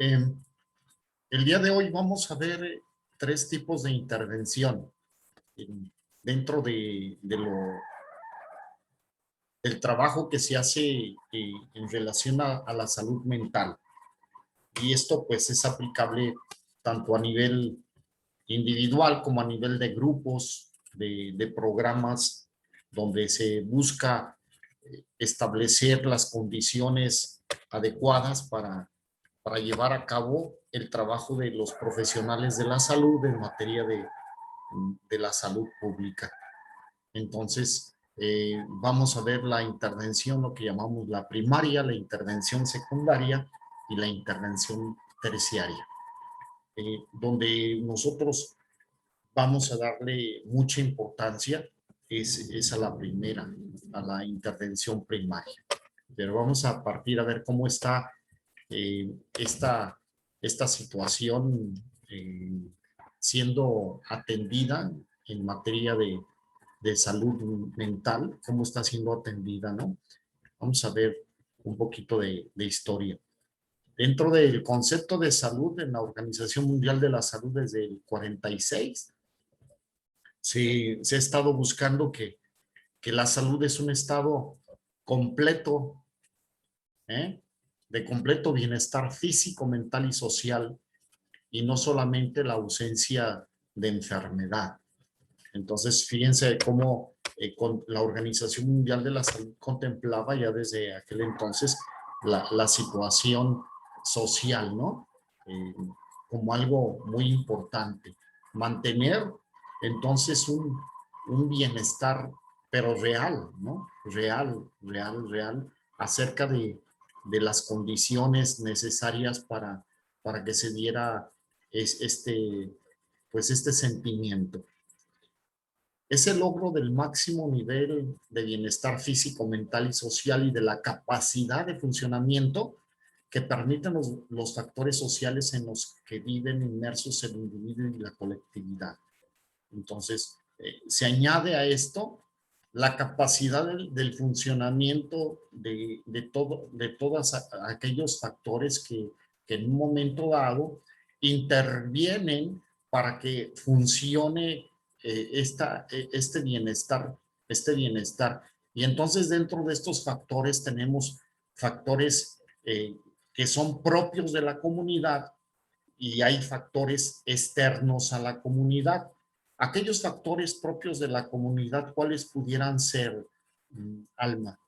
El día de hoy vamos a ver tres tipos de intervención dentro del trabajo que se hace en relación a la salud mental. Y esto pues es aplicable tanto a nivel individual como a nivel de grupos, de programas donde se busca establecer las condiciones adecuadas para llevar a cabo el trabajo de los profesionales de la salud en materia de la salud pública. Entonces, vamos a ver la intervención, lo que llamamos la primaria, la intervención secundaria y la intervención terciaria, donde nosotros vamos a darle mucha importancia es a la primera, a la intervención primaria. Pero vamos a partir a ver cómo está esta situación siendo atendida en materia de salud mental, cómo está siendo atendida, ¿no? Vamos a ver un poquito de historia. Dentro del concepto de salud en la Organización Mundial de la Salud desde el 46, se ha estado buscando que la salud es un estado completo, de completo bienestar físico, mental y social, y no solamente la ausencia de enfermedad. Entonces, fíjense cómo con la Organización Mundial de la Salud contemplaba ya desde aquel entonces la situación social, ¿no? Como algo muy importante. Mantener entonces un bienestar, pero real, ¿no? Real, acerca de las condiciones necesarias para que se diera pues este sentimiento. Es el logro del máximo nivel de bienestar físico, mental y social y de la capacidad de funcionamiento que permiten los factores sociales en los que viven inmersos el individuo y la colectividad. Entonces, se añade a esto la capacidad del funcionamiento de todos aquellos factores que en un momento dado intervienen para que funcione este bienestar. Y entonces dentro de estos factores tenemos factores que son propios de la comunidad y hay factores externos a la comunidad. Aquellos factores propios de la comunidad, ¿cuáles pudieran ser, Alma?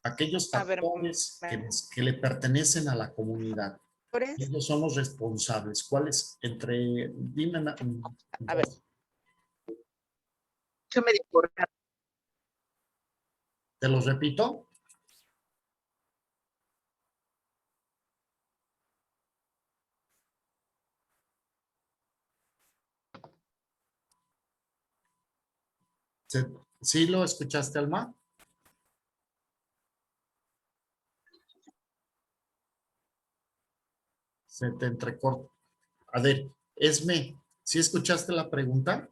Aquellos factores que le pertenecen a la comunidad. Ellos son los responsables. ¿Cuáles? Dime. A ver. Yo me digo. ¿Te los repito? ¿Sí lo escuchaste, Alma? Se te entrecorta. A ver, Esme, ¿sí escuchaste la pregunta?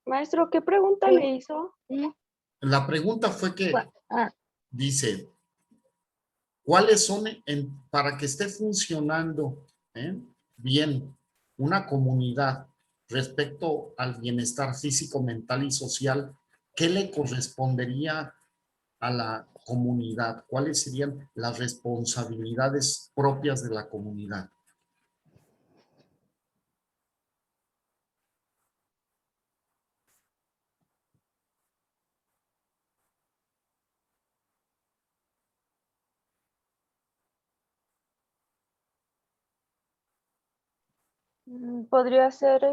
Maestro, ¿qué pregunta me hizo? La pregunta fue que dice, ¿cuáles son, para que esté funcionando bien una comunidad respecto al bienestar físico, mental y social, qué le correspondería a la comunidad? ¿Cuáles serían las responsabilidades propias de la comunidad? Podría ser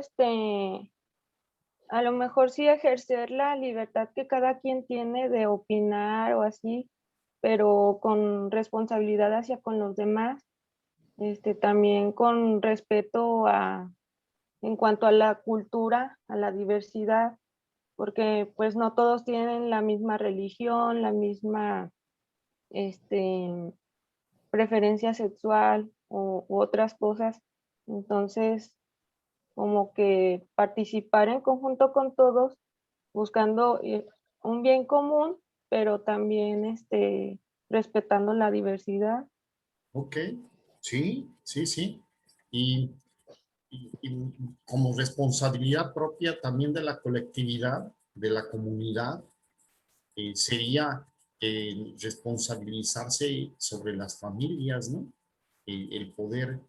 a lo mejor sí ejercer la libertad que cada quien tiene de opinar o así, pero con responsabilidad hacia con los demás, también con respeto en cuanto a la cultura, a la diversidad, porque pues no todos tienen la misma religión, la misma, preferencia sexual u otras cosas. Entonces, como que participar en conjunto con todos, buscando un bien común, pero también respetando la diversidad. Ok, sí, sí, sí. Y, y como responsabilidad propia también de la colectividad, de la comunidad, sería responsabilizarse sobre las familias, ¿no? El poder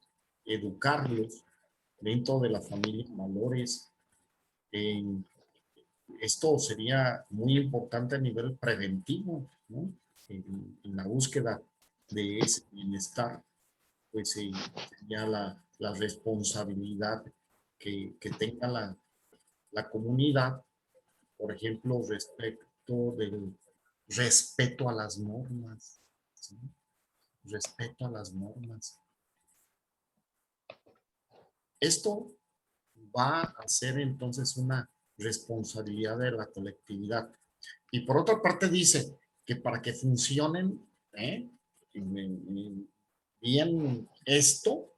educarlos dentro de la familia en valores. eh, Esto sería muy importante a nivel preventivo, ¿no? En la búsqueda de ese bienestar, pues sería la responsabilidad que tenga la comunidad, por ejemplo, respecto del respeto a las normas, ¿sí? Respeto a las normas. Esto va a ser entonces una responsabilidad de la colectividad. Y por otra parte dice que para que funcionen bien esto,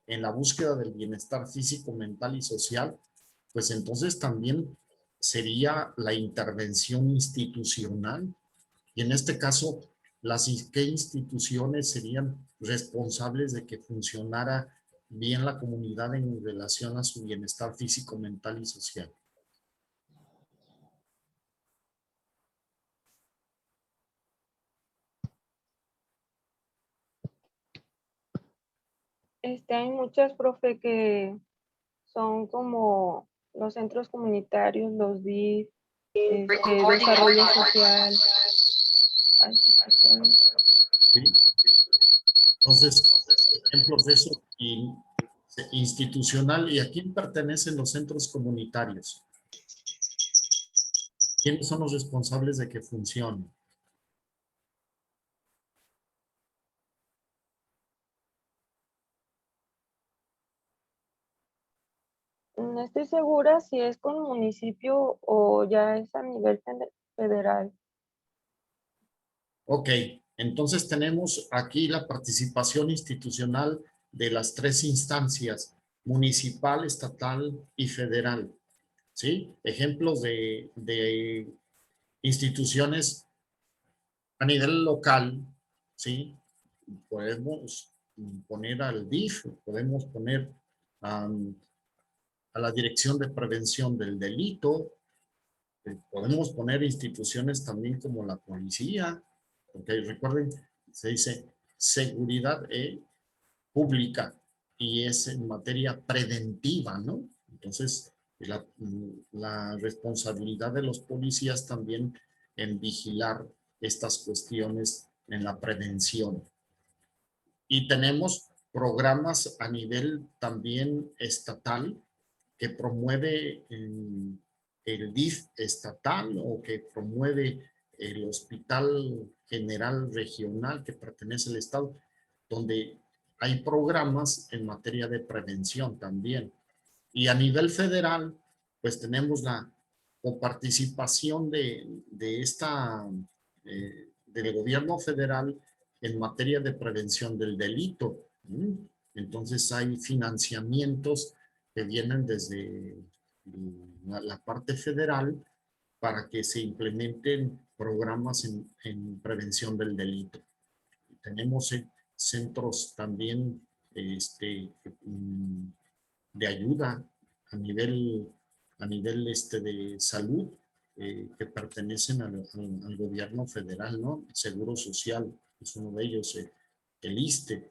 en la búsqueda del bienestar físico, mental y social, pues entonces también sería la intervención institucional. Y en este caso, ¿qué instituciones serían responsables de que funcionara bien la comunidad en relación a su bienestar físico, mental y social? Hay muchas, profe, que son como los centros comunitarios, los DIF, desarrollo social. Ay, se escucha. ¿Sí? Entonces, ejemplos de eso institucional. ¿Y a quién pertenecen los centros comunitarios? ¿Quiénes son los responsables de que funcione? No estoy segura si es con municipio o ya es a nivel federal. Ok, entonces tenemos aquí la participación institucional de las tres instancias, municipal, estatal y federal. ¿Sí? Ejemplos de instituciones a nivel local, ¿sí? Podemos poner al DIF, podemos poner a la Dirección de Prevención del Delito, podemos poner instituciones también como la policía, porque recuerden, se dice seguridad pública y es en materia preventiva, ¿no? Entonces, la responsabilidad de los policías también en vigilar estas cuestiones en la prevención. Y tenemos programas a nivel también estatal que promueve el DIF estatal o que promueve el Hospital General Regional que pertenece al Estado, donde hay programas en materia de prevención también. Y a nivel federal, pues tenemos la coparticipación de del gobierno federal en materia de prevención del delito. Entonces hay financiamientos que vienen desde la parte federal para que se implementen programas en prevención del delito. Tenemos centros también de ayuda a nivel, de salud que pertenecen al gobierno federal, ¿no? Seguro Social es uno de ellos, el ISSSTE,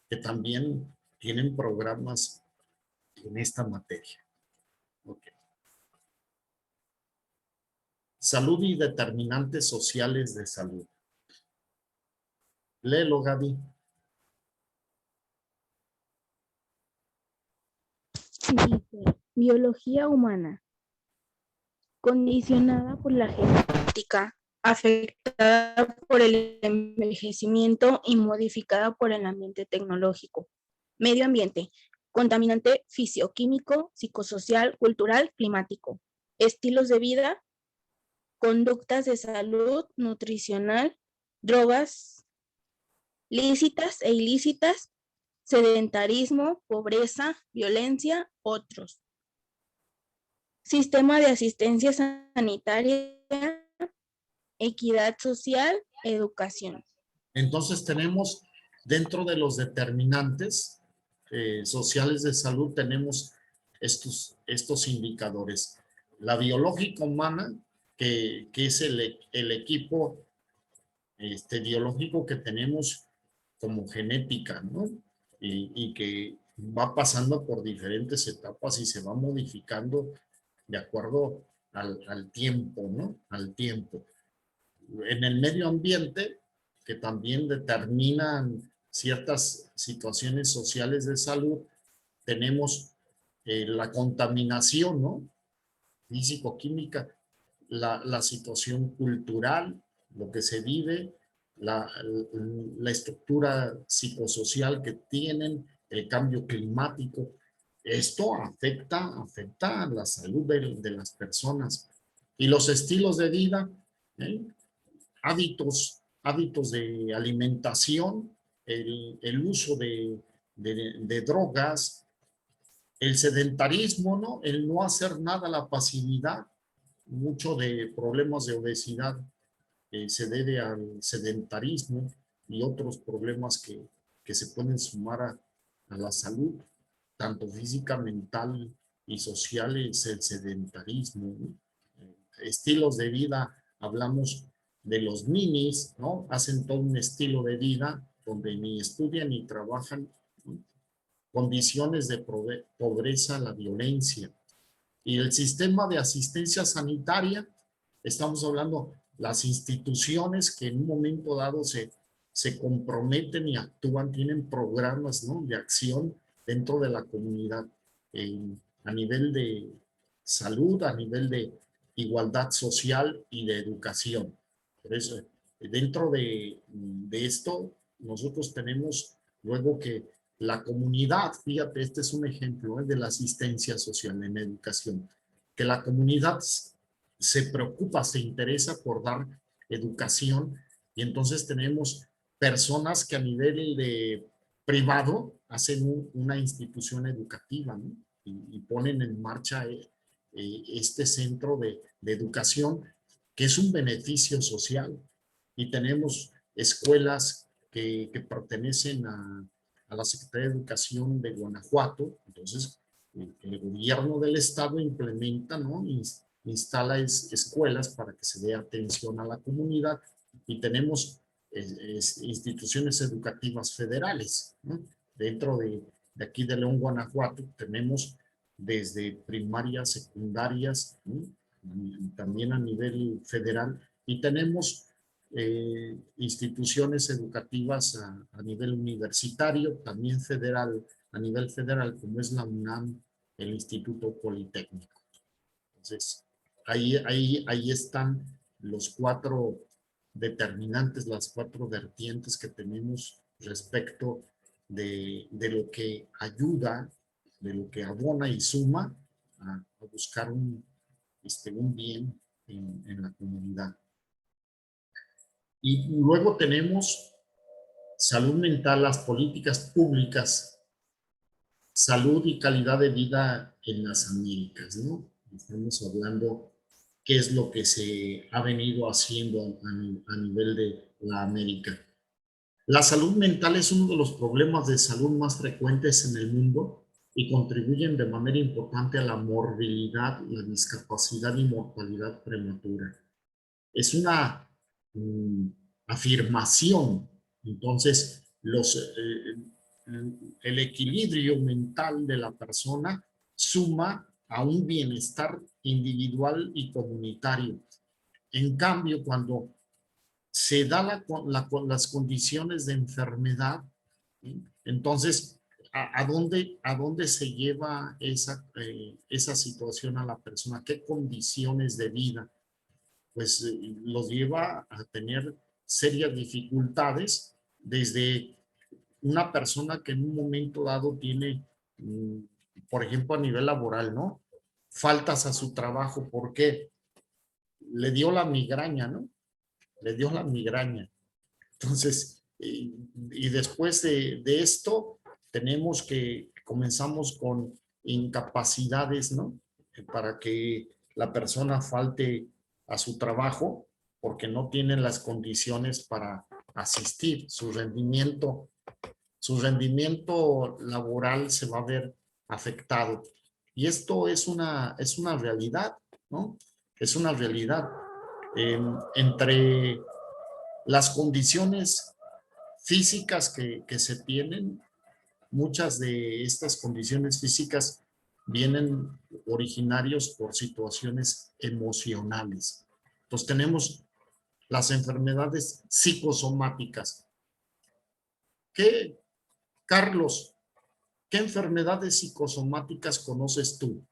que también tienen programas en esta materia. Okay. Salud y determinantes sociales de salud. Léelo, Gaby. Dice, biología humana, condicionada por la genética, afectada por el envejecimiento y modificada por el ambiente tecnológico. Medio ambiente, contaminante fisioquímico, psicosocial, cultural, climático. Estilos de vida, conductas de salud, nutricional, drogas, lícitas e ilícitas, sedentarismo, pobreza, violencia, otros. Sistema de asistencia sanitaria, equidad social, educación. Entonces tenemos dentro de los determinantes sociales de salud, tenemos estos indicadores. La biológica humana, que es el equipo biológico que tenemos como genética, ¿no? Y que va pasando por diferentes etapas y se va modificando de acuerdo al tiempo, ¿no? Al tiempo. En el medio ambiente, que también determinan ciertas situaciones sociales de salud, tenemos la contaminación, ¿no? Físico-química, la situación cultural, lo que se vive, la estructura psicosocial que tienen, el cambio climático. Esto afecta a la salud de las personas. Y los estilos de vida, ¿eh? hábitos de alimentación, el uso de drogas, el sedentarismo, ¿no? El no hacer nada, la pasividad. Mucho de problemas de obesidad se debe al sedentarismo y otros problemas que se pueden sumar a la salud, tanto física, mental y social, es el sedentarismo, ¿no? Estilos de vida, hablamos de los ninis, ¿no? Hacen todo un estilo de vida donde ni estudian ni trabajan, ¿no? Condiciones de pobreza, la violencia. Y el sistema de asistencia sanitaria, estamos hablando las instituciones que en un momento dado se comprometen y actúan, tienen programas, ¿no? De acción dentro de la comunidad, a nivel de salud, a nivel de igualdad social y de educación. Por eso, dentro de esto, nosotros tenemos luego que la comunidad, fíjate, este es un ejemplo de la asistencia social en educación, que la comunidad se preocupa, se interesa por dar educación, y entonces tenemos personas que a nivel de privado hacen una institución educativa, ¿no? Y ponen en marcha este centro de educación, que es un beneficio social. Y tenemos escuelas que pertenecen a la Secretaría de Educación de Guanajuato. Entonces, el gobierno del estado implementa, ¿no? Instala escuelas para que se dé atención a la comunidad, y tenemos instituciones educativas federales, ¿no? Dentro de aquí de León, Guanajuato, tenemos desde primarias, secundarias, ¿no? Y también a nivel federal, y tenemos instituciones educativas a nivel universitario, también federal, a nivel federal, como es la UNAM, el Instituto Politécnico. Entonces, ahí están los 4 determinantes, las 4 vertientes que tenemos respecto de lo que ayuda, de lo que abona y suma a buscar un bien en la comunidad. Y luego tenemos salud mental, las políticas públicas, salud y calidad de vida en las Américas, ¿no? Estamos hablando qué es lo que se ha venido haciendo a nivel de la América. La salud mental es uno de los problemas de salud más frecuentes en el mundo y contribuyen de manera importante a la morbilidad, la discapacidad y mortalidad prematura. Es una afirmación. Entonces, el equilibrio mental de la persona suma a un bienestar individual y comunitario. En cambio, cuando se da las condiciones de enfermedad, ¿sí? Entonces, ¿a dónde se lleva esa situación a la persona? ¿Qué condiciones de vida? Pues los lleva a tener serias dificultades, desde una persona que en un momento dado tiene, por ejemplo, a nivel laboral, ¿no? Faltas a su trabajo, ¿por qué? Le dio la migraña, ¿no? Le dio la migraña. Entonces, y después de esto tenemos que comenzamos con incapacidades, ¿no? Para que la persona falte a su trabajo porque no tiene las condiciones para asistir. Su rendimiento laboral se va a ver afectado. Y esto es una realidad, ¿no? Es una realidad. Entre las condiciones físicas que se tienen, muchas de estas condiciones físicas vienen originarios por situaciones emocionales. Entonces tenemos las enfermedades psicosomáticas. Carlos, ¿qué enfermedades psicosomáticas conoces tú?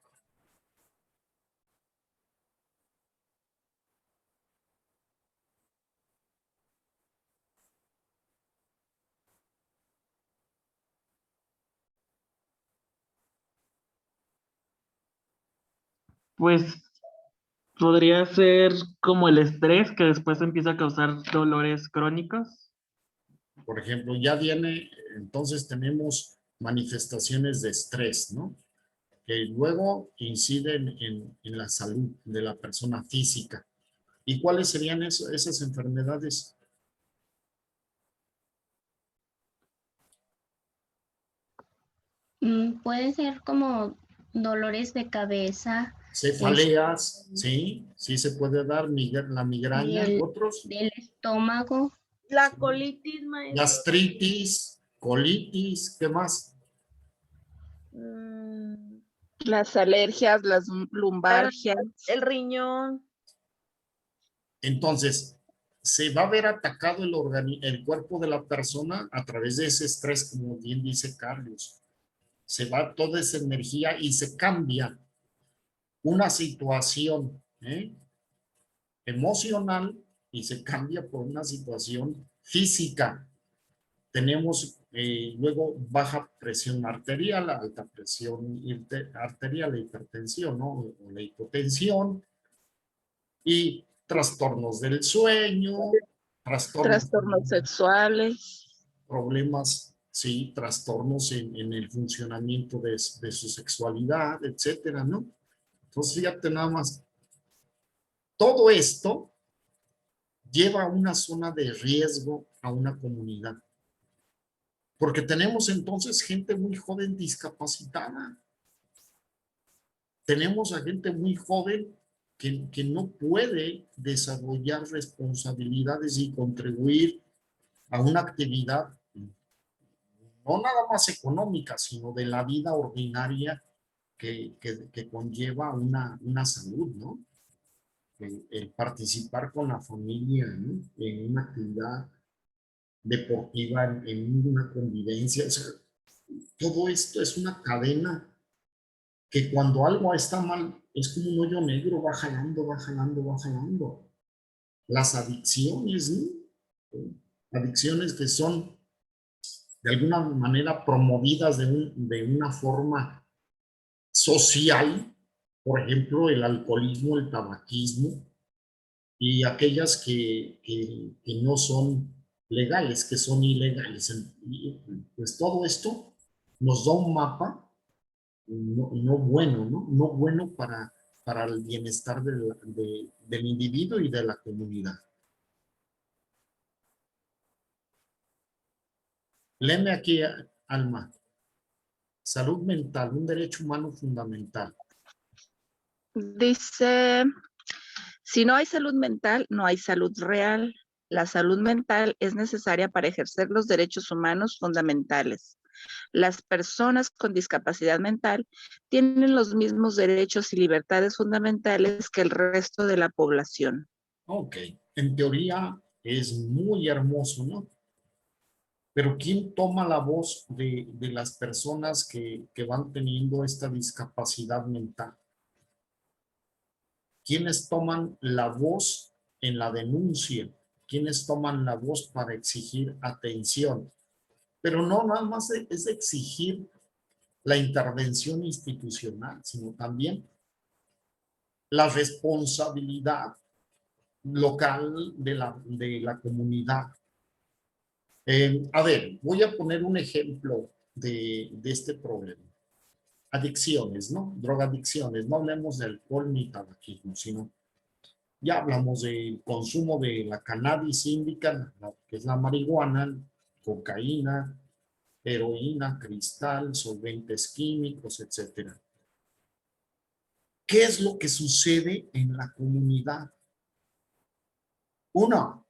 Pues podría ser como el estrés que después empieza a causar dolores crónicos. Por ejemplo, ya viene, entonces tenemos manifestaciones de estrés, ¿no? Que luego inciden en la salud de la persona física. ¿Y cuáles serían esas enfermedades? Puede ser como dolores de cabeza, Cefaleas, sí, sí se puede dar la migraña, otros, del estómago, La colitis, maestro. gastritis, colitis, ¿qué más? Las alergias, las lumbargias. El riñón. Entonces, se va a ver atacado el cuerpo de la persona a través de ese estrés, como bien dice Carlos. Se va toda esa energía y se cambia una situación emocional y se cambia por una situación física. Tenemos luego baja presión arterial, alta presión arterial, la hipertensión, ¿no? O la hipotensión y trastornos del sueño, Trastornos sexuales. problemas, sí, trastornos en el funcionamiento de su sexualidad, etcétera, ¿no? Entonces, fíjate nada más, todo esto lleva a una zona de riesgo a una comunidad. Porque tenemos entonces gente muy joven discapacitada. Tenemos a gente muy joven que no puede desarrollar responsabilidades y contribuir a una actividad no nada más económica, sino de la vida ordinaria que conlleva una salud, ¿no? El participar con la familia, ¿no? En una actividad deportiva, en una convivencia. O sea, todo esto es una cadena que cuando algo está mal es como un hoyo negro, va jalando, va jalando, va jalando. Las adicciones, ¿no? Adicciones que son de alguna manera promovidas de una forma social, por ejemplo, el alcoholismo, el tabaquismo, y aquellas que no son legales, que son ilegales. Y pues todo esto nos da un mapa no bueno, ¿no? No bueno para el bienestar del individuo y de la comunidad. Léeme aquí, Alma. Salud mental, un derecho humano fundamental. Dice, si no hay salud mental, no hay salud real. La salud mental es necesaria para ejercer los derechos humanos fundamentales. Las personas con discapacidad mental tienen los mismos derechos y libertades fundamentales que el resto de la población. Ok, en teoría es muy hermoso, ¿no? Pero ¿quién toma la voz de las personas que van teniendo esta discapacidad mental? ¿Quiénes toman la voz en la denuncia? ¿Quiénes toman la voz para exigir atención? Pero no nada más es exigir la intervención institucional, sino también la responsabilidad local de la comunidad. A ver, voy a poner un ejemplo de este problema. Adicciones, ¿no? Drogadicciones. No hablemos de alcohol ni tabaquismo, sino ya hablamos del consumo de la cannabis índica, que es la marihuana, cocaína, heroína, cristal, solventes químicos, etcétera. ¿Qué es lo que sucede en la comunidad? Uno,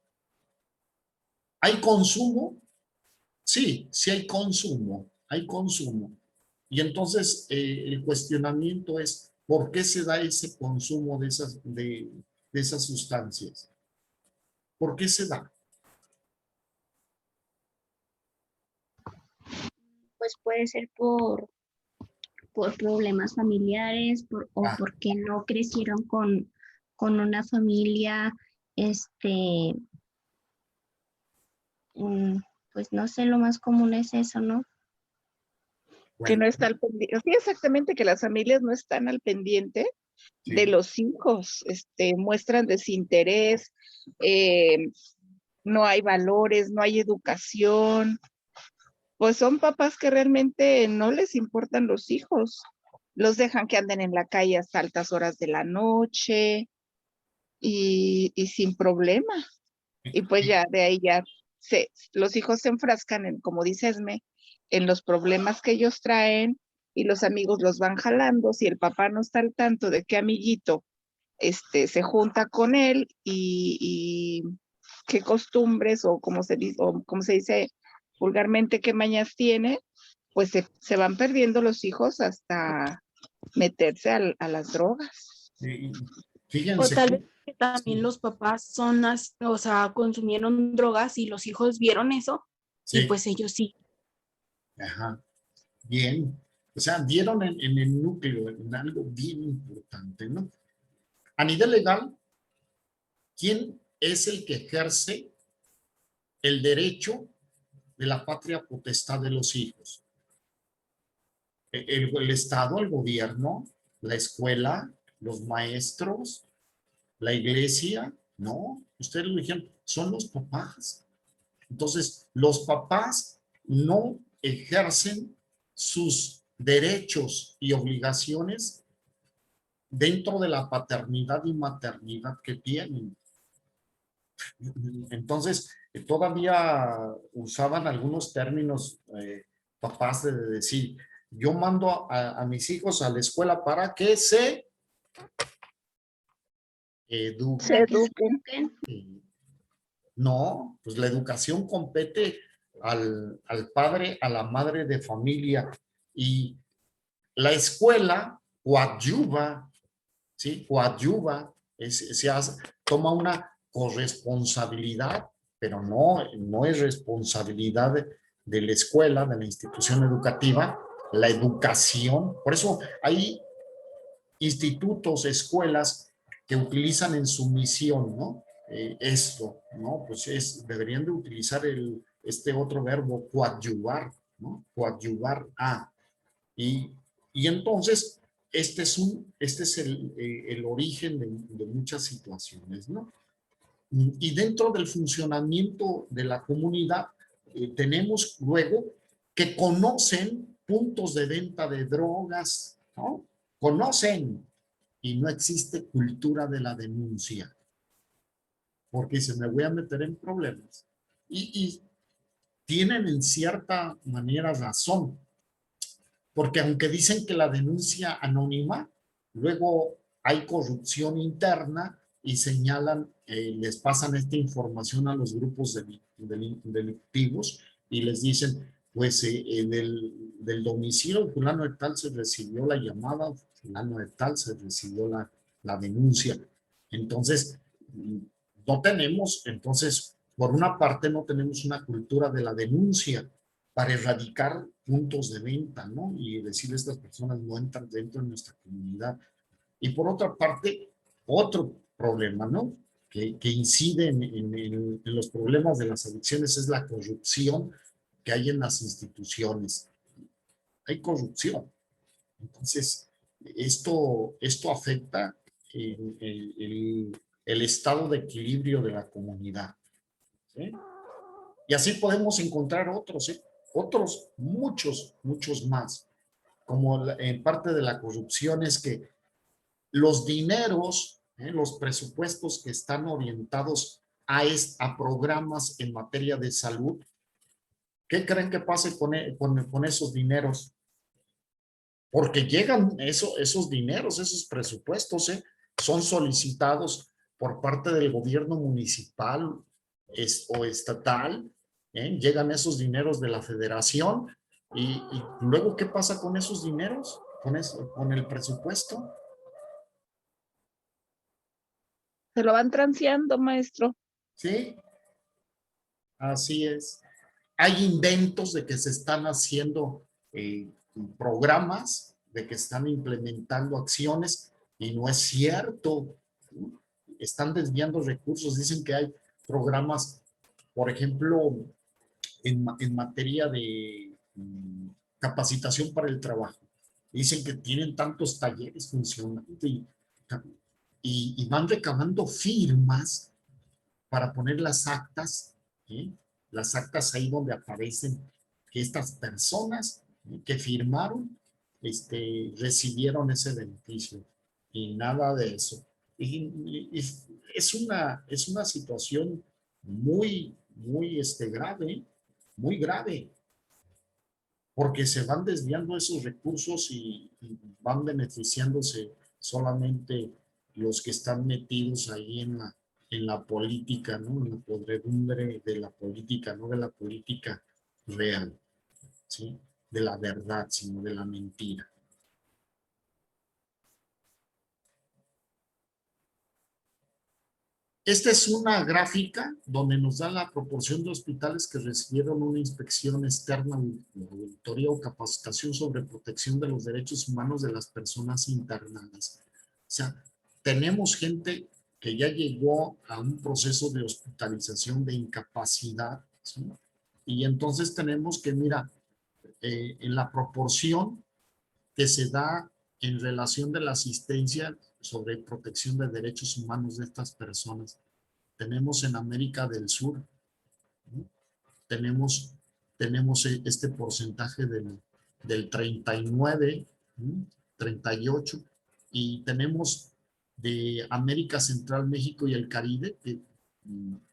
¿hay consumo? Sí, sí hay consumo, hay consumo. Y entonces el cuestionamiento es, ¿por qué se da ese consumo de esas sustancias? ¿Por qué se da? Pues puede ser por problemas familiares o Ah, porque no crecieron con una familia, este, pues no sé, lo más común es eso, ¿no? Que bueno, no está al pendiente. Sí, exactamente, que las familias no están al pendiente de sí. los hijos, muestran desinterés, no hay valores, no hay educación. Pues son papás que realmente no les importan los hijos. Los dejan que anden en la calle hasta altas horas de la noche y sin problema. Y pues ya de ahí ya los hijos se enfrascan en, como dice Esme, en los problemas que ellos traen y los amigos los van jalando. Si el papá no está al tanto de qué amiguito se junta con él y qué costumbres o como se dice vulgarmente qué mañas tiene, pues se van perdiendo los hijos hasta meterse a las drogas. O Fíjense tal vez que que también los papás son, o sea, consumieron drogas y los hijos vieron eso y sí, pues ellos sí. ajá, bien. O sea, dieron en el núcleo, en algo bien importante, ¿no? A nivel legal, ¿quién es el que ejerce el derecho de la patria potestad de los hijos? El Estado, el gobierno, la escuela, los maestros, la iglesia, no, ustedes lo dijeron, son los papás. Entonces, los papás no ejercen sus derechos y obligaciones dentro de la paternidad y maternidad que tienen. Entonces, todavía usaban algunos términos papás de decir, yo mando a mis hijos a la escuela para que se eduquen. Se Para que se eduquen. eduquen. No, pues la educación compete al padre, a la madre de familia y la escuela coadyuva, ¿sí? Coadyuva, toma una corresponsabilidad, pero no es responsabilidad de la escuela, de la institución educativa, la educación. Por eso hay institutos, escuelas que utilizan en su misión, ¿no? Esto, ¿no? Pues deberían de utilizar este otro verbo, coadyuvar, ¿no? Coadyuvar a. Y, y entonces, este es el origen de muchas situaciones, ¿no? Y dentro del funcionamiento de la comunidad, tenemos luego que conocen puntos de venta de drogas, ¿no? Conocen y no existe cultura de la denuncia, porque se me voy a meter en problemas. Y tienen en cierta manera razón, porque aunque dicen que la denuncia anónima, luego hay corrupción interna y señalan, les pasan esta información a los grupos delictivos y les dicen, pues del domicilio fulano de tal se recibió la llamada, fulano de tal se recibió la denuncia. Entonces, no tenemos, entonces, por una parte no tenemos una cultura de la denuncia para erradicar puntos de venta, ¿no? Y decirle a estas personas no entran dentro de nuestra comunidad. Y por otra parte, otro problema, ¿no? Que incide en los problemas de las adicciones es la corrupción que hay en las instituciones. Hay corrupción. Entonces, esto afecta el estado de equilibrio de la comunidad. ¿Sí? Y así podemos encontrar otros, ¿eh? Otros, muchos, muchos más. Como en parte de la corrupción es que los dineros, los presupuestos que están orientados a programas en materia de salud, ¿qué creen que pase con esos dineros? Porque llegan esos dineros, esos presupuestos, son solicitados por parte del gobierno municipal o estatal, llegan esos dineros de la federación y luego, ¿qué pasa con esos dineros? Con el presupuesto. Se lo van transeando, maestro. Sí, así es. Hay inventos de que se están haciendo programas, de que están implementando acciones y no es cierto. Están desviando recursos. Dicen que hay programas, por ejemplo, en materia de capacitación para el trabajo. Dicen que tienen tantos talleres funcionando y van recabando firmas para poner las actas, ¿sí? Las actas ahí donde aparecen que estas personas, ¿sí?, que firmaron, recibieron ese beneficio y nada de eso. Y es una situación muy, muy grave, muy grave, porque se van desviando esos recursos y van beneficiándose solamente los que están metidos ahí en la política, ¿no? En la podredumbre de la política, no de la política real, ¿sí? De la verdad, sino de la mentira. Esta es una gráfica donde nos da la proporción de hospitales que recibieron una inspección externa, auditoría o capacitación sobre protección de los derechos humanos de las personas internadas. O sea, tenemos gente que ya llegó a un proceso de hospitalización de incapacidad, ¿sí? Y entonces tenemos que, mira, en la proporción que se da en relación de la asistencia sobre protección de derechos humanos de estas personas. Tenemos en América del Sur, ¿no? tenemos este porcentaje del 39, ¿no? 38, y tenemos de América Central, México y el Caribe, que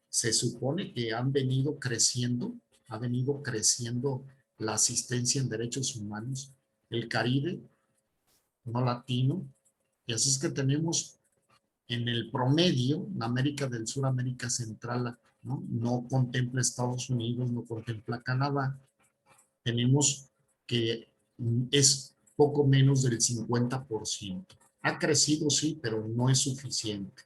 se supone que ha venido creciendo la asistencia en derechos humanos. El Caribe, no latino, y así es que tenemos en el promedio, en América del Sur, América Central, no contempla Estados Unidos, no contempla Canadá, tenemos que es poco menos del 50%. Ha crecido, sí, pero no es suficiente.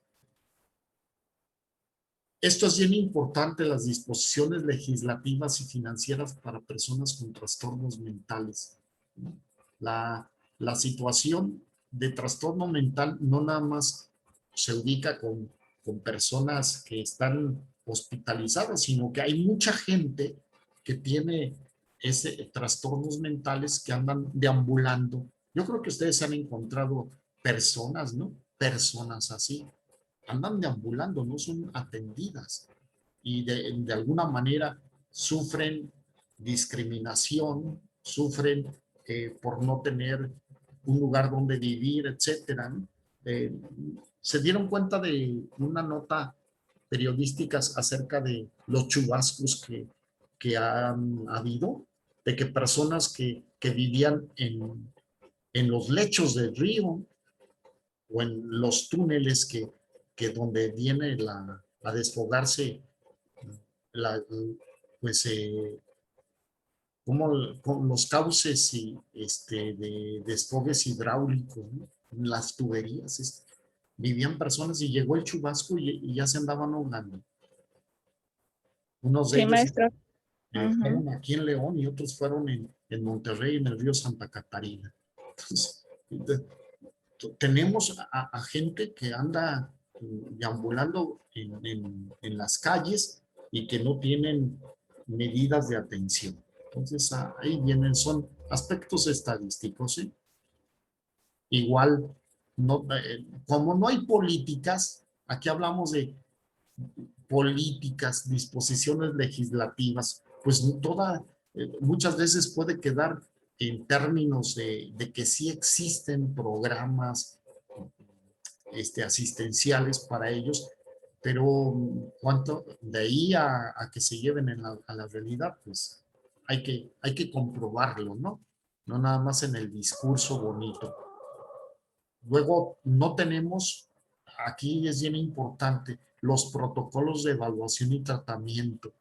Esto es bien importante, las disposiciones legislativas y financieras para personas con trastornos mentales. La situación de trastorno mental no nada más se ubica con personas que están hospitalizadas, sino que hay mucha gente que tiene trastornos mentales que andan deambulando. Yo creo que ustedes han encontrado personas, ¿no? Personas así, andan deambulando, no son atendidas y de alguna manera sufren discriminación, sufren por no tener un lugar donde vivir, etcétera, ¿no? Se dieron cuenta de una nota periodística acerca de los chubascos que han habido, de que personas que vivían en los lechos del río o en los túneles que donde viene a desfogarse pues como con los cauces y de desfogues hidráulicos, ¿no? Las tuberías, vivían personas y llegó el chubasco y ya se andaban ahogando. Unos de Sí, ellos maestro. fueron aquí en León y otros fueron en Monterrey, en el río Santa Catarina. Entonces, tenemos a gente que anda deambulando en las calles y que no tienen medidas de atención. Entonces, ahí vienen, son aspectos estadísticos, ¿sí? Igual, no, como no hay políticas, aquí hablamos de políticas, disposiciones legislativas, pues muchas veces puede quedar en términos de que sí existen programas asistenciales para ellos, pero cuánto de ahí a que se lleven a la realidad, pues hay que comprobarlo, ¿no? No nada más en el discurso bonito. Luego, no tenemos, aquí es bien importante, los protocolos de evaluación y tratamiento.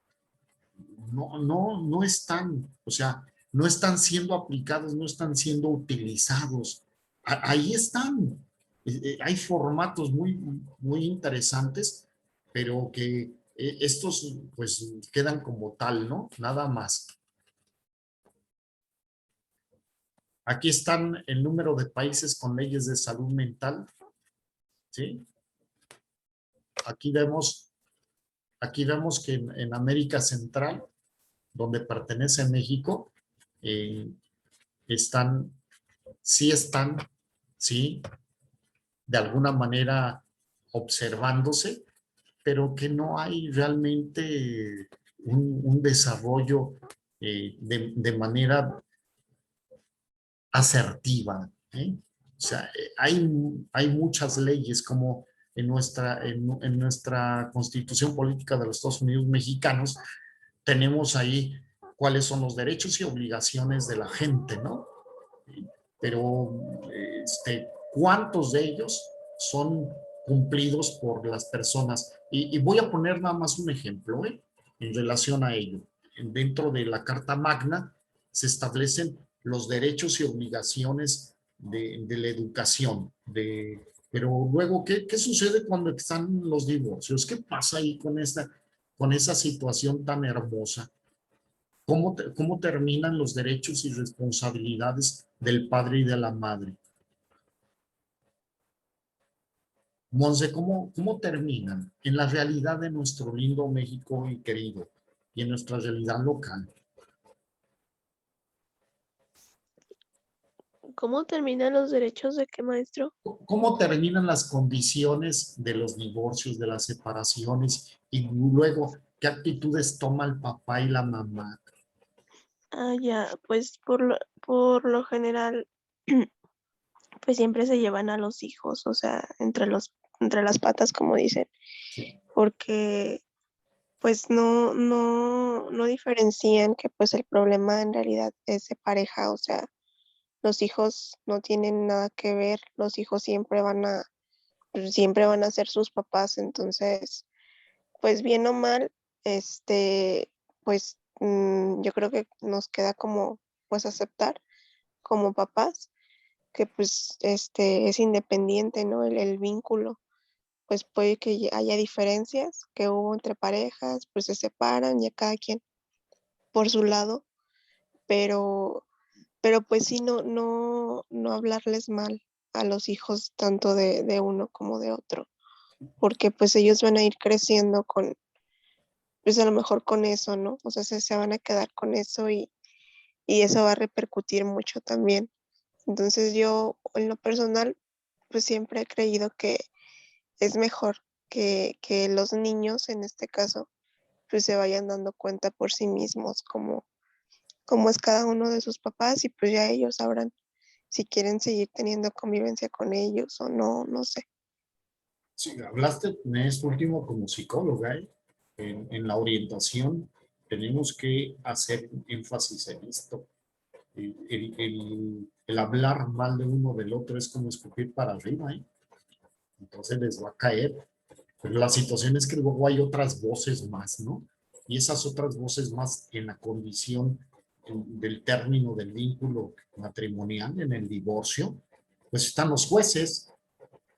No están, o sea, no están siendo aplicados, no están siendo utilizados. Ahí están. Hay formatos muy interesantes, pero que estos pues quedan como tal, ¿no? Nada más. Aquí están el número de países con leyes de salud mental, ¿sí? Aquí vemos que en América Central, donde pertenece México, están, sí, de alguna manera observándose, pero que no hay realmente un desarrollo de manera asertiva, ¿eh? O sea, hay muchas leyes como en nuestra Constitución Política de los Estados Unidos Mexicanos, tenemos ahí cuáles son los derechos y obligaciones de la gente, ¿no? Pero ¿cuántos de ellos son cumplidos por las personas? Y voy a poner nada más un ejemplo, en relación a ello. Dentro de la Carta Magna se establecen los derechos y obligaciones de la educación. Pero luego, ¿qué sucede cuando están los divorcios? ¿Qué pasa ahí con esa situación tan hermosa? ¿Cómo terminan los derechos y responsabilidades del padre y de la madre? Monse, ¿cómo terminan en la realidad de nuestro lindo México y querido y en nuestra realidad local? ¿Cómo terminan los derechos de qué, maestro? ¿Cómo terminan las condiciones de los divorcios, de las separaciones y luego qué actitudes toma el papá y la mamá? Ah, ya, pues por lo general, pues siempre se llevan a los hijos, o sea, entre las patas, como dicen, Sí. porque pues no diferencian que pues el problema en realidad es de pareja, o sea, los hijos no tienen nada que ver, los hijos siempre van a ser sus papás, entonces, pues bien o mal, pues yo creo que nos queda como pues aceptar como papás que pues es independiente, ¿no? El vínculo, pues puede que haya diferencias que hubo entre parejas, pues se separan ya cada quien por su lado, pero, pero pues sí, no hablarles mal a los hijos tanto de uno como de otro, porque pues ellos van a ir creciendo con, pues a lo mejor con eso, ¿no? O sea, se van a quedar con eso y eso va a repercutir mucho también. Entonces yo en lo personal, pues siempre he creído que es mejor que los niños en este caso, pues se vayan dando cuenta por sí mismos cómo es cada uno de sus papás y pues ya ellos sabrán si quieren seguir teniendo convivencia con ellos o no, no sé. Sí, hablaste en esto último como psicóloga, en la orientación tenemos que hacer énfasis en esto. El hablar mal de uno del otro es como escupir para arriba, ¿eh? Entonces les va a caer. Pero la situación es que luego hay otras voces más, ¿no? Y esas otras voces más en la condición del término del vínculo matrimonial, en el divorcio, pues están los jueces,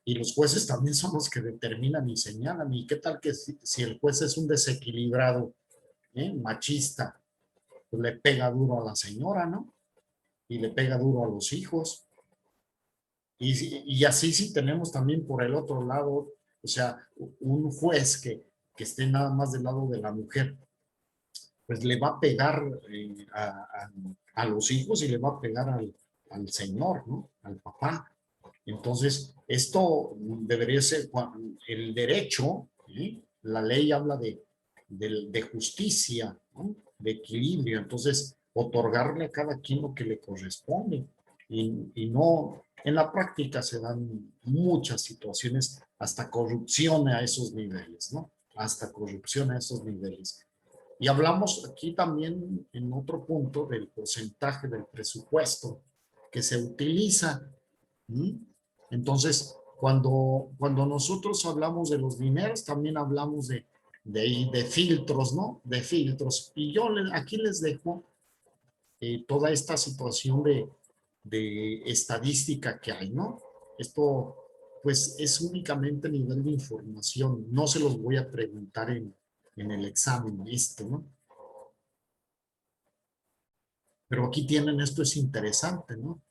y los jueces también son los que determinan y señalan. ¿Y qué tal que si el juez es un desequilibrado, machista, pues le pega duro a la señora, ¿no? Y le pega duro a los hijos. Y así sí tenemos también por el otro lado, o sea, un juez que esté nada más del lado de la mujer, pues le va a pegar a los hijos y le va a pegar al señor, ¿no? Al papá. Entonces, esto debería ser el derecho, ¿sí? la ley habla de justicia, ¿no? De equilibrio. Entonces, otorgarle a cada quien lo que le corresponde. Y no, en la práctica se dan muchas situaciones, hasta corrupción a esos niveles, ¿no? Hasta corrupción a esos niveles. Y hablamos aquí también en otro punto del porcentaje del presupuesto que se utiliza. Entonces, cuando nosotros hablamos de los dineros, también hablamos de filtros, ¿no? De filtros. Y yo aquí les dejo toda esta situación de estadística que hay, ¿no? Esto, pues, es únicamente a nivel de información. No se los voy a preguntar en el examen, esto, ¿no? Pero aquí tienen, esto es interesante, ¿no?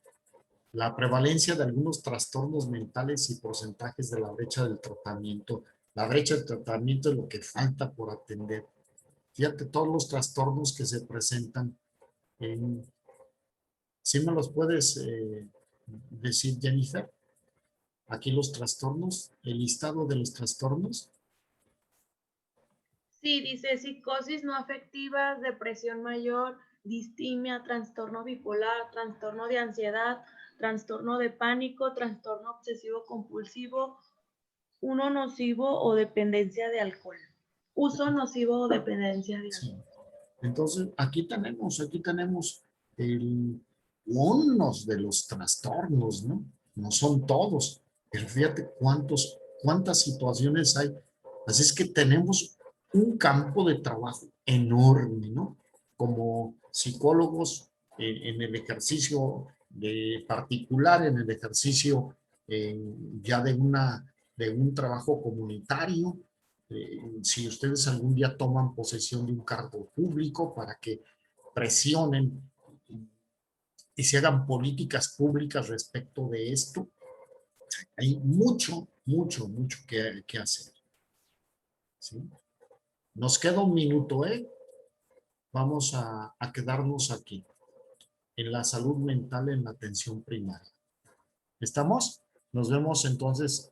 La prevalencia de algunos trastornos mentales y porcentajes de la brecha del tratamiento. La brecha del tratamiento es lo que falta por atender. Fíjate todos los trastornos que se presentan. ¿Sí me los puedes decir, Jennifer? Aquí los trastornos, el listado de los trastornos. Sí, dice psicosis no afectiva, depresión mayor, distimia, trastorno bipolar, trastorno de ansiedad, trastorno de pánico, trastorno obsesivo compulsivo, uso nocivo o dependencia de alcohol. Uso nocivo o dependencia de alcohol. Sí. Entonces, aquí tenemos unos de los trastornos, ¿no? No son todos, pero fíjate cuántas situaciones hay. Así es que tenemos un campo de trabajo enorme, ¿no? Como psicólogos en el ejercicio de particular, en el ejercicio ya de un trabajo comunitario. Si ustedes algún día toman posesión de un cargo público para que presionen y se hagan políticas públicas respecto de esto, hay mucho que hacer. ¿Sí? Nos queda un minuto, ¿eh? Vamos a quedarnos aquí, en la salud mental en la atención primaria. ¿Estamos? Nos vemos entonces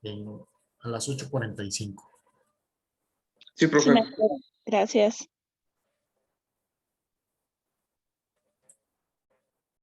a las 8:45. Sí, profe. Sí, gracias.